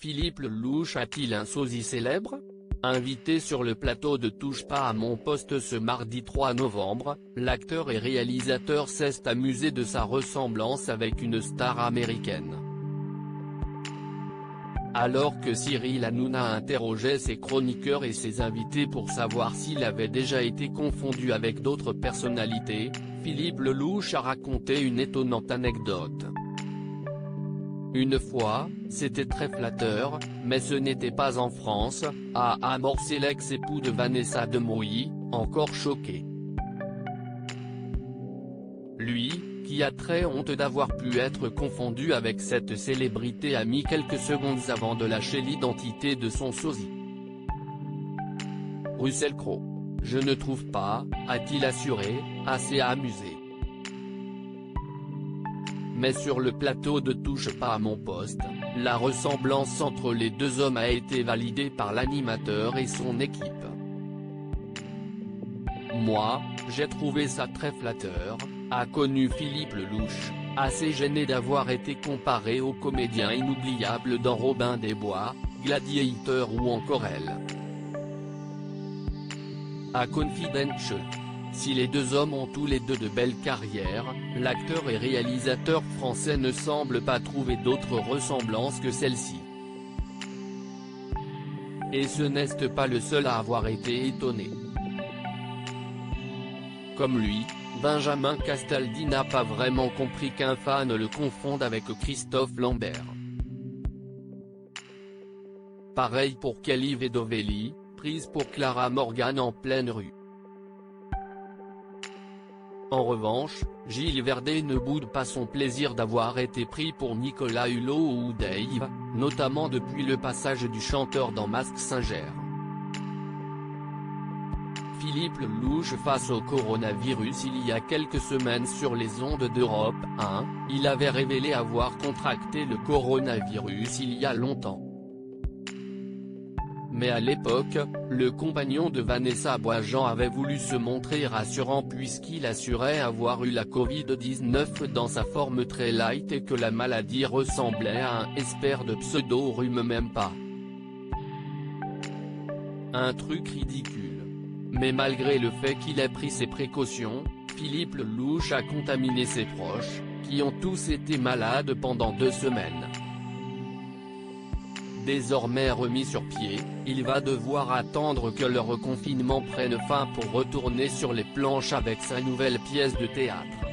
Philippe Lelouch a-t-il un sosie célèbre? Invité sur le plateau de Touche pas à mon poste ce mardi 3 novembre, l'acteur et réalisateur s'est amusé de sa ressemblance avec une star américaine. Alors que Cyril Hanouna interrogeait ses chroniqueurs et ses invités pour savoir s'il avait déjà été confondu avec d'autres personnalités, Philippe Lelouch a raconté une étonnante anecdote. Une fois, c'était très flatteur, mais ce n'était pas en France, a amorcé l'ex-époux de Vanessa Demouy, encore choqué. Lui, qui a très honte d'avoir pu être confondu avec cette célébrité, a mis quelques secondes avant de lâcher l'identité de son sosie. Russell Crowe. Je ne trouve pas, a-t-il assuré, assez amusé. Mais sur le plateau de Touche pas à mon poste, la ressemblance entre les deux hommes a été validée par l'animateur et son équipe. Moi, j'ai trouvé ça très flatteur, a connu Philippe Lelouch, assez gêné d'avoir été comparé au comédien inoubliable dans Robin des Bois, Gladiator ou encore Elle. A Confidential. Si les deux hommes ont tous les deux de belles carrières, l'acteur et réalisateur français ne semble pas trouver d'autres ressemblances que celle-ci. Et ce n'est pas le seul à avoir été étonné. Comme lui, Benjamin Castaldi n'a pas vraiment compris qu'un fan le confonde avec Christophe Lambert. Pareil pour Kelly Vedovelli, prise pour Clara Morgan en pleine rue. En revanche, Gilles Verdez ne boude pas son plaisir d'avoir été pris pour Nicolas Hulot ou Dave, notamment depuis le passage du chanteur dans Mask Singer. Philippe Lelouch face au coronavirus. Il y a quelques semaines sur les ondes d'Europe 1, il avait révélé avoir contracté le coronavirus il y a longtemps. Mais à l'époque, le compagnon de Vanessa Boisjean avait voulu se montrer rassurant puisqu'il assurait avoir eu la Covid-19 dans sa forme très light et que la maladie ressemblait à un espère de pseudo-rhume, même pas. Un truc ridicule. Mais malgré le fait qu'il ait pris ses précautions, Philippe Lelouch a contaminé ses proches, qui ont tous été malades pendant 2 semaines. Désormais remis sur pied, il va devoir attendre que le reconfinement prenne fin pour retourner sur les planches avec sa nouvelle pièce de théâtre.